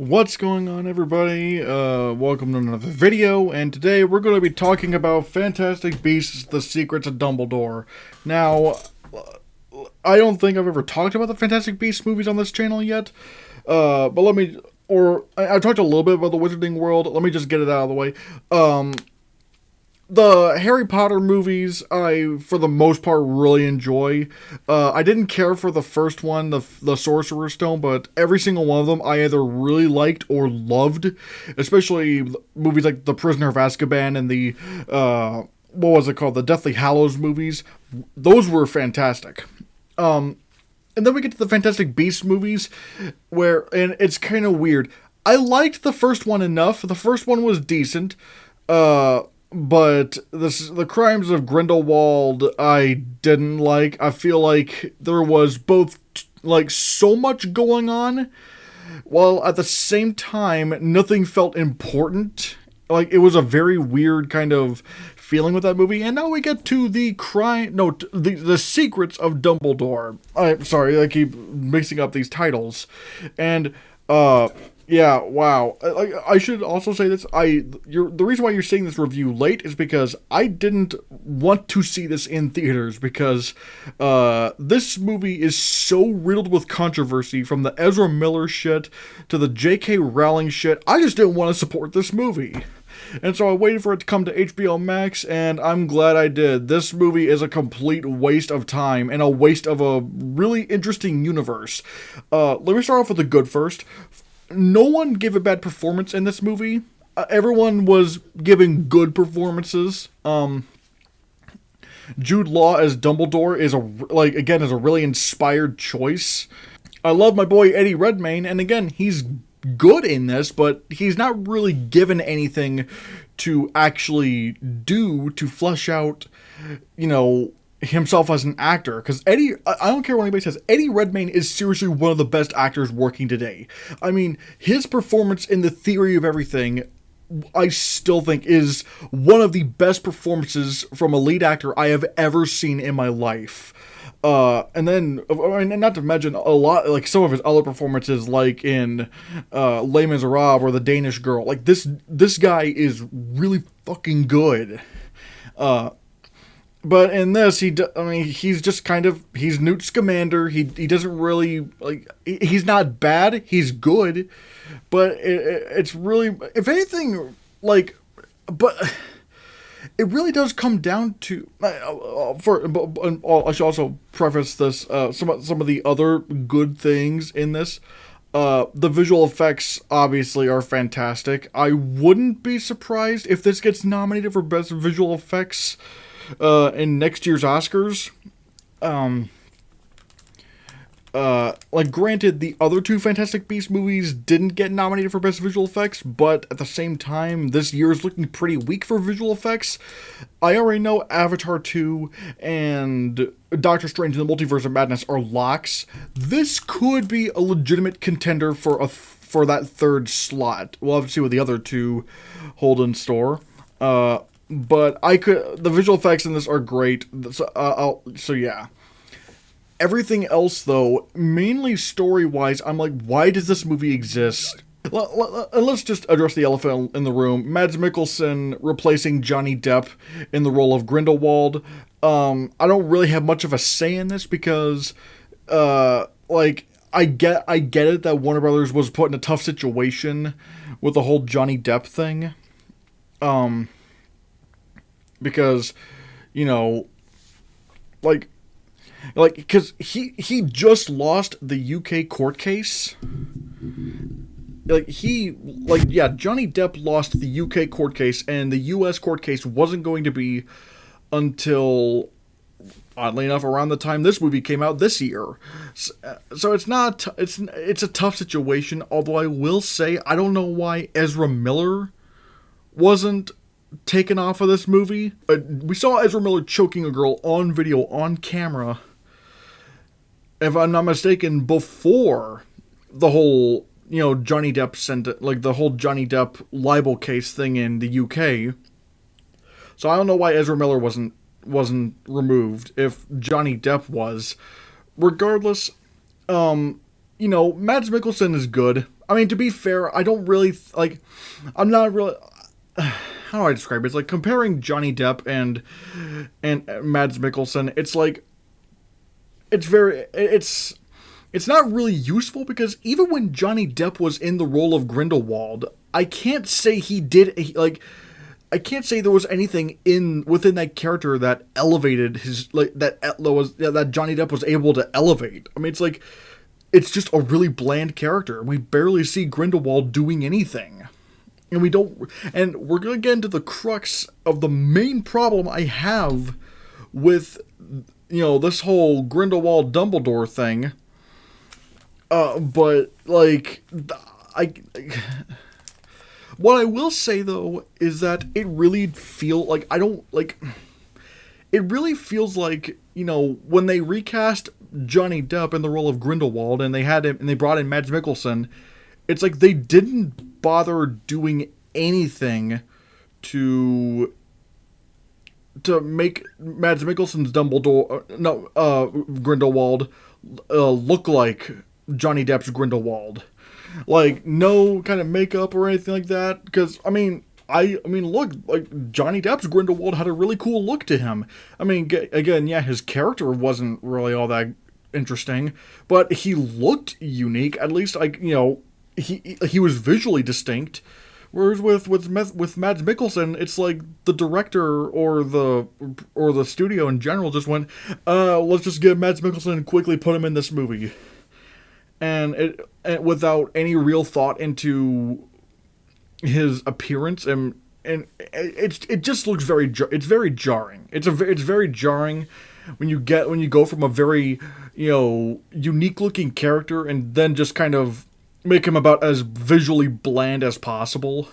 What's going on, everybody? Welcome to another video, and today we're going to be talking about Fantastic Beasts: The Secrets of Dumbledore. Now, I don't think I've ever talked about the Fantastic Beasts movies on this channel yet, but I've talked a little bit about the Wizarding World. Let me just get it out of the way. The Harry Potter movies, I, for the most part, really enjoy. I didn't care for the first one, the Sorcerer's Stone, but every single one of them I either really liked or loved. Especially movies like The Prisoner of Azkaban and the, what was it called? The Deathly Hallows movies. Those were fantastic. And then we get to the Fantastic Beasts movies, and it's kind of weird. I liked the first one enough. The first one was decent. But the Crimes of Grindelwald I didn't like. I feel like there was both so much going on, while at the same time nothing felt important. Like, it was a very weird kind of feeling with that movie. And now we get to the Secrets of Dumbledore. I'm sorry, I keep mixing up these titles. And yeah, wow. I should also say this. The reason why you're seeing this review late is because I didn't want to see this in theaters, because this movie is so riddled with controversy, from the Ezra Miller shit to the J.K. Rowling shit. I just didn't want to support this movie. And so I waited for it to come to HBO Max, and I'm glad I did. This movie is a complete waste of time and a waste of a really interesting universe. Let me start off with the good first. No one gave a bad performance in this movie. Everyone was giving good performances. Jude Law as Dumbledore is a really inspired choice. I love my boy Eddie Redmayne, and again, he's good in this, but he's not really given anything to actually do to flesh out, himself as an actor. Because I don't care what anybody says, Eddie Redmayne is seriously one of the best actors working today. I mean, his performance in The Theory of Everything, I still think is one of the best performances from a lead actor I have ever seen in my life. And then, not to mention a lot, like some of his other performances, like in Les Miserables or The Danish Girl. Like, this guy is really fucking good. But in this, he's just he's Newt Scamander. He doesn't really, he's not bad, he's good. But it's really, if anything, but it really does come down to, I should also preface this, some of the other good things in this. The visual effects obviously are fantastic. I wouldn't be surprised if this gets nominated for Best Visual Effects in next year's Oscars. Granted, the other two Fantastic Beasts movies didn't get nominated for Best Visual Effects, but at the same time, this year is looking pretty weak for visual effects. I already know Avatar 2 and Doctor Strange in the Multiverse of Madness are locks. This could be a legitimate contender for that third slot. We'll have to see what the other two hold in store. But the visual effects in this are great. So yeah. Everything else, though, mainly story-wise, I'm like, why does this movie exist? Let's just address the elephant in the room. Mads Mikkelsen replacing Johnny Depp in the role of Grindelwald. I don't really have much of a say in this because, I get it that Warner Brothers was put in a tough situation with the whole Johnny Depp thing. Because, because he just lost the UK court case. Johnny Depp lost the UK court case, and the US court case wasn't going to be until, oddly enough, around the time this movie came out this year. So it's a tough situation, although I will say, I don't know why Ezra Miller wasn't taken off of this movie. We saw Ezra Miller choking a girl on video, on camera, if I'm not mistaken, before the whole, Johnny Depp the whole Johnny Depp libel case thing in the UK. So I don't know why Ezra Miller wasn't removed if Johnny Depp was. Regardless, Mads Mikkelsen is good. I mean, to be fair, I don't really like. I'm not really. How do I describe it? It's like comparing Johnny Depp and Mads Mikkelsen. It's like it's not really useful because even when Johnny Depp was in the role of Grindelwald, I can't say he did like. I can't say there was anything within that character that elevated his that Johnny Depp was able to elevate. I mean, it's just a really bland character. We barely see Grindelwald doing anything. And we're going to get into the crux of the main problem I have with, this whole Grindelwald Dumbledore thing. But, like, what I will say, though, is that it really feels like, it really feels like, when they recast Johnny Depp in the role of Grindelwald and they brought in Mads Mikkelsen, it's like they didn't bother doing anything to make Mads Mikkelsen's Grindelwald look like Johnny Depp's Grindelwald. Like, no kind of makeup or anything like that, because I mean, look, like, Johnny Depp's Grindelwald had a really cool look to him. I mean, again, yeah, his character wasn't really all that interesting, but he looked unique. At least, he was visually distinct. Whereas with Mads Mikkelsen, it's like the director or the studio in general just went, let's just get Mads Mikkelsen and quickly put him in this movie, and without any real thought into his appearance, and it just looks it's very jarring. It's very jarring when you go from a very unique looking character and then just kind of make him about as visually bland as possible.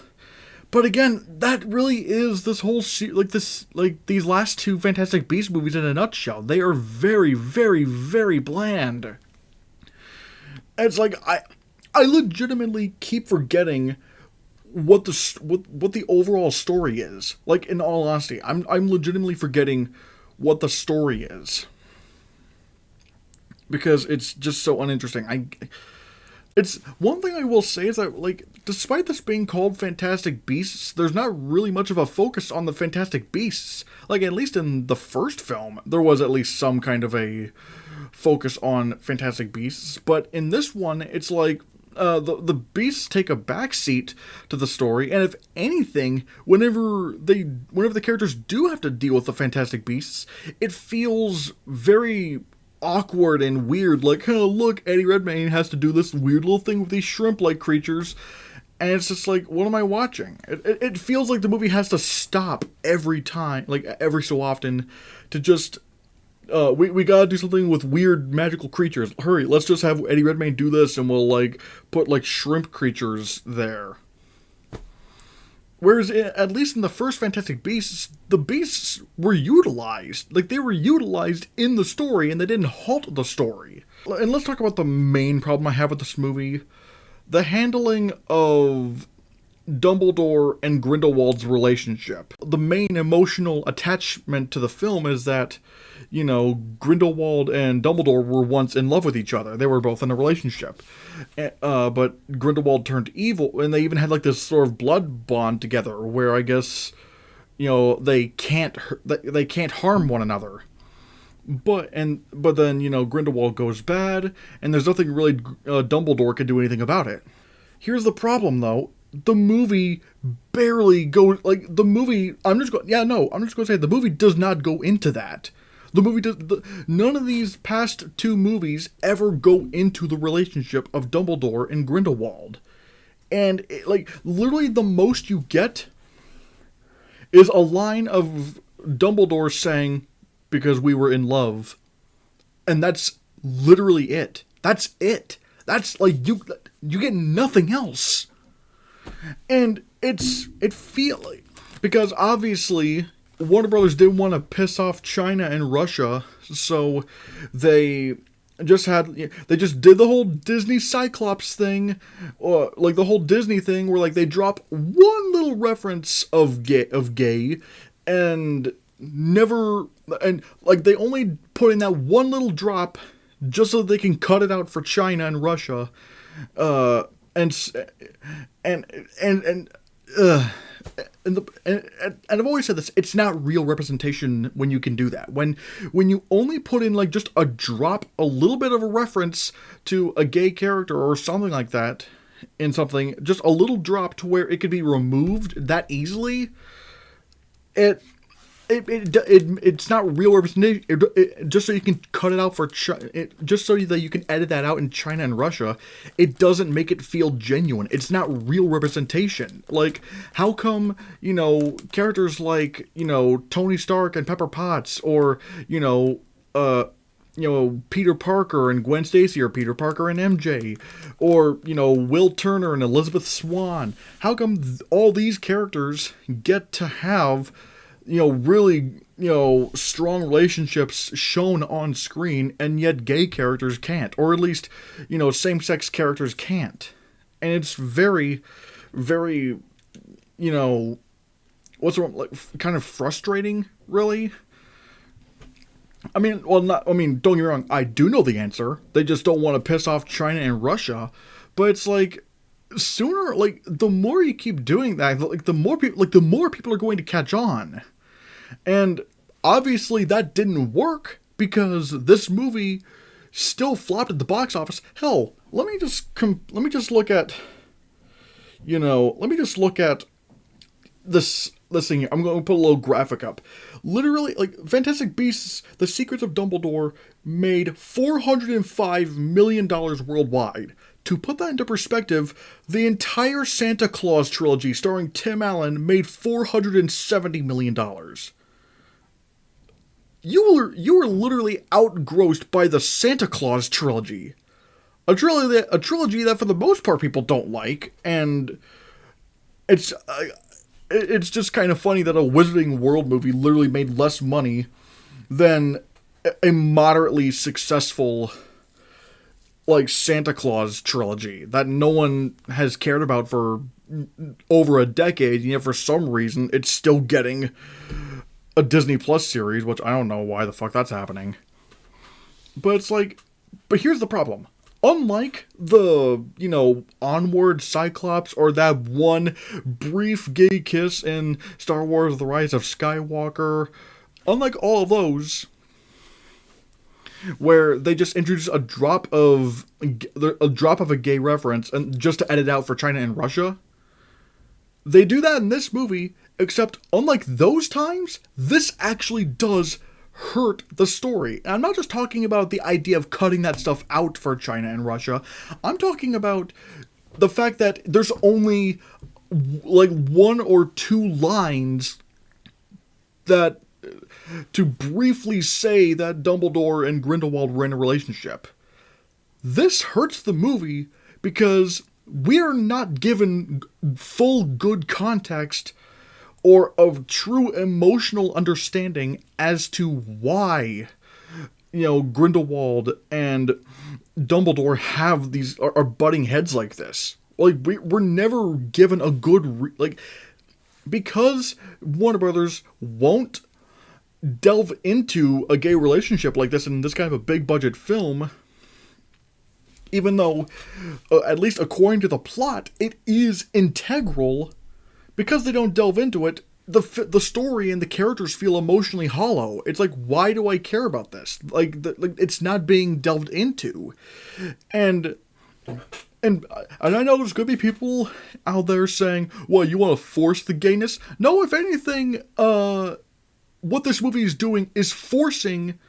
But again, that really is this whole these last two Fantastic Beasts movies in a nutshell. They are very, very, very bland. It's like I legitimately keep forgetting what the overall story is. Like, in all honesty, I'm legitimately forgetting what the story is, because it's just so uninteresting. It's one thing I will say is that, like, despite this being called Fantastic Beasts, there's not really much of a focus on the Fantastic Beasts. Like, at least in the first film, there was at least some kind of a focus on Fantastic Beasts. But in this one, it's like the beasts take a backseat to the story, and if anything, whenever the characters do have to deal with the Fantastic Beasts, it feels very awkward and weird. Like, oh, look, Eddie Redmayne has to do this weird little thing with these shrimp-like creatures, and it's just like, what am I watching? It feels like the movie has to stop every time, like every so often, to just we gotta do something with weird magical creatures. Hurry, let's just have Eddie Redmayne do this, and we'll like put like shrimp creatures there. Whereas, at least in the first Fantastic Beasts, the beasts were utilized. Like, they were utilized in the story, and they didn't halt the story. And let's talk about the main problem I have with this movie. The handling of Dumbledore and Grindelwald's relationship. The main emotional attachment to the film is that, Grindelwald and Dumbledore were once in love with each other. They were both in a relationship. But Grindelwald turned evil, and they even had like this sort of blood bond together, where I guess, they can't harm one another. But then, Grindelwald goes bad, and there's nothing really Dumbledore can do anything about it. Here's the problem, though. The movie barely goes, I'm just going to say the movie does not go into that. None of these past two movies ever go into the relationship of Dumbledore and Grindelwald. And, literally the most you get is a line of Dumbledore saying, "Because we were in love." And that's literally it. That's it. That's, you get nothing else. And it feels like, because obviously Warner Brothers didn't want to piss off China and Russia, so they just did the whole Disney Cyclops thing, or like the whole Disney thing where like they drop one little reference of gay and they only put in that one little drop just so they can cut it out for China and Russia. and and and and uh, and I've always said this, it's not real representation when you can do that. When you only put in like just a drop, a little bit of a reference to a gay character or something like that in something, just a little drop to where it could be removed that easily, it's not real representation. Just so you can cut it out for just so that you can edit that out in China and Russia, it doesn't make it feel genuine. It's not real representation. Like, how come, characters like, Tony Stark and Pepper Potts, or, Peter Parker and Gwen Stacy, or Peter Parker and MJ, or, Will Turner and Elizabeth Swann, how come all these characters get to have really, strong relationships shown on screen, and yet gay characters can't, or at least, same-sex characters can't? And it's very, very, kind of frustrating, really. Don't get me wrong, I do know the answer. They just don't want to piss off China and Russia, but it's like, sooner, the more you keep doing that, the more people are going to catch on. And obviously that didn't work, because this movie still flopped at the box office. Hell, let me just look at this thing here. I'm going to put a little graphic up. Literally, Fantastic Beasts: The Secrets of Dumbledore made $405 million worldwide. To put that into perspective, the entire Santa Claus trilogy starring Tim Allen made $470 million. You were literally outgrossed by the Santa Claus trilogy. A trilogy that for the most part people don't like, and it's just kind of funny that a Wizarding World movie literally made less money than a moderately successful Santa Claus trilogy that no one has cared about for over a decade, and yet for some reason it's still getting a Disney Plus series, which I don't know why the fuck that's happening. But but here's the problem. Unlike the, Onward Cyclops, or that one brief gay kiss in Star Wars The Rise of Skywalker, unlike all of those, where they just introduce a drop of a gay reference and just to edit out for China and Russia, they do that in this movie, except unlike those times, this actually does hurt the story. And I'm not just talking about the idea of cutting that stuff out for China and Russia. I'm talking about the fact that there's only one or two lines that to briefly say that Dumbledore and Grindelwald were in a relationship. This hurts the movie because we're not given full good context or of true emotional understanding as to why, Grindelwald and Dumbledore have are butting heads like this. We're never given a good, because Warner Brothers won't delve into a gay relationship like this in this kind of a big budget film, even though, at least according to the plot, it is integral. Because they don't delve into it, the story and the characters feel emotionally hollow. It's why do I care about this? It's not being delved into. And I know there's going to be people out there saying, well, you want to force the gayness? No, if anything, what this movie is doing is forcing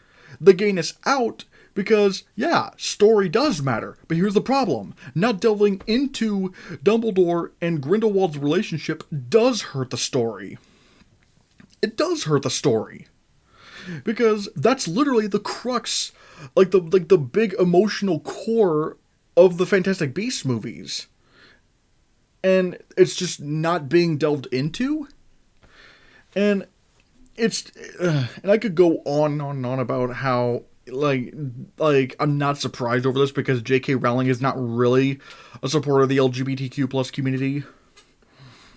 the gayness out, because, yeah, story does matter. But here's the problem. Not delving into Dumbledore and Grindelwald's relationship does hurt the story. It does hurt the story. Because that's literally the crux, the big emotional core of the Fantastic Beasts movies. And it's just not being delved into. And and I could go on and on and on about how, I'm not surprised over this, because J.K. Rowling is not really a supporter of the LGBTQ plus community.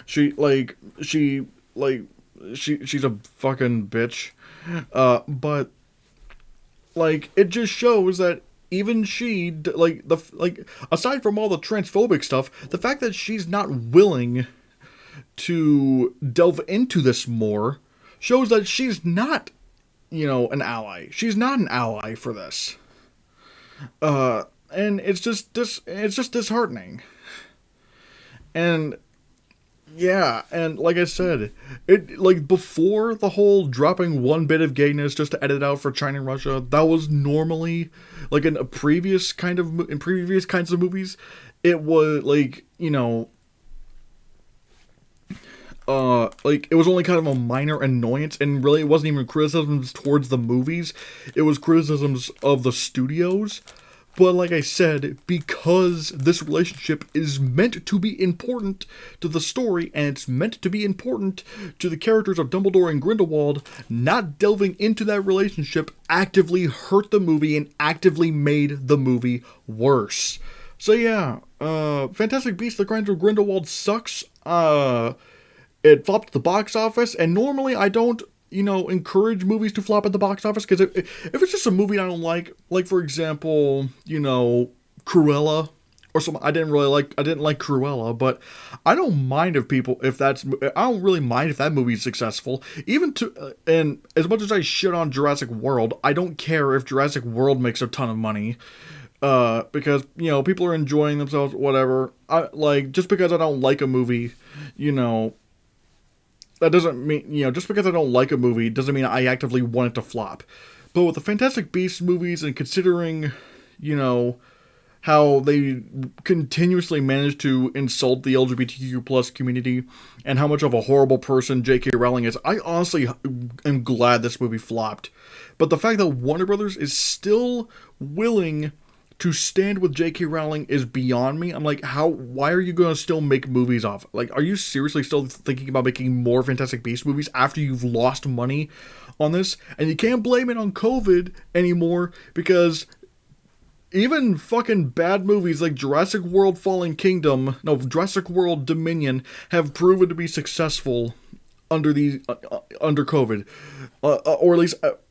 She's a fucking bitch. But, it just shows that even she, aside from all the transphobic stuff, the fact that she's not willing to delve into this more shows that she's not, an ally. She's not an ally for this. And it's just disheartening. And yeah, and like I said, it like before the whole dropping one bit of gayness just to edit out for China and Russia, that was normally like in previous kinds of movies, it was like, like it was only kind of a minor annoyance, and really it wasn't even criticisms towards the movies, it was criticisms of the studios. But like I said, because this relationship is meant to be important to the story, and it's meant to be important to the characters of Dumbledore and Grindelwald, not delving into that relationship actively hurt the movie and actively made the movie worse. So yeah, Fantastic Beasts: The Crimes of Grindelwald sucks. It flopped at the box office, and normally I don't, encourage movies to flop at the box office, because if it's just a movie I don't like for example, Cruella, or something, I didn't like Cruella, but I don't mind I don't really mind if that movie is successful, and as much as I shit on Jurassic World, I don't care if Jurassic World makes a ton of money, because, people are enjoying themselves, whatever. Just because I don't like a movie, that doesn't mean, just because I don't like a movie doesn't mean I actively want it to flop. But with the Fantastic Beasts movies, and considering, how they continuously manage to insult the LGBTQ plus community, and how much of a horrible person J.K. Rowling is, I honestly am glad this movie flopped. But the fact that Warner Brothers is still willing to stand with J.K. Rowling is beyond me. I'm like, why are you going to still make movies off? Like, are you seriously still thinking about making more Fantastic Beasts movies after you've lost money on this? And you can't blame it on COVID anymore, because even fucking bad movies like Jurassic World Jurassic World Dominion have proven to be successful under COVID, or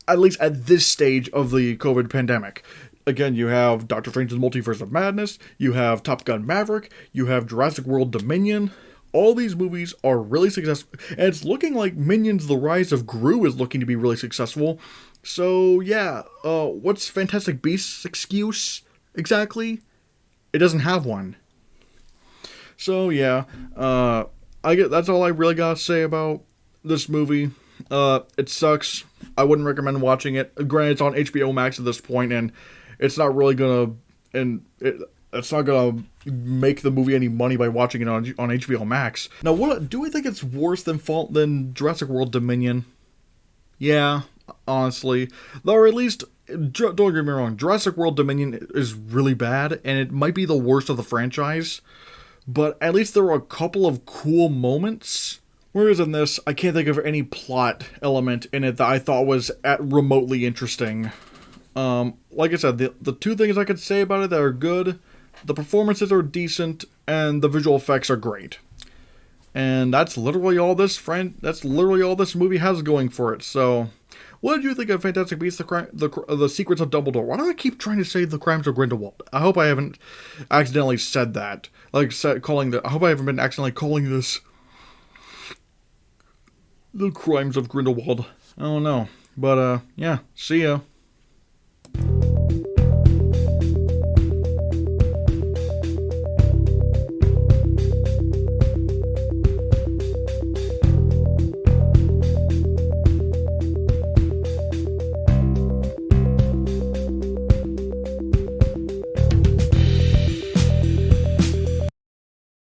at least at this stage of the COVID pandemic. Again, you have Doctor Strange's Multiverse of Madness, you have Top Gun Maverick, you have Jurassic World Dominion. All these movies are really successful, and it's looking like Minions: The Rise of Gru is looking to be really successful. So yeah, what's Fantastic Beasts' excuse exactly? It doesn't have one. So yeah, that's all I really gotta say about this movie. It sucks. I wouldn't recommend watching it. Granted, it's on HBO Max at this point, and it's not really it's not gonna make the movie any money by watching it on HBO Max. Now, do we think it's worse than Jurassic World Dominion? Yeah, honestly. Or at least, don't get me wrong, Jurassic World Dominion is really bad, and it might be the worst of the franchise, but at least there were a couple of cool moments. Whereas in this, I can't think of any plot element in it that I thought was remotely interesting. Like I said, the two things I could say about it that are good, the performances are decent, and the visual effects are great. And that's literally all this movie has going for it. So, what did you think of Fantastic Beasts: The Secrets of Dumbledore? Why do I keep trying to say The Crimes of Grindelwald? I hope I haven't accidentally said that. I hope I haven't been accidentally calling this The Crimes of Grindelwald. I don't know. But, yeah, see ya.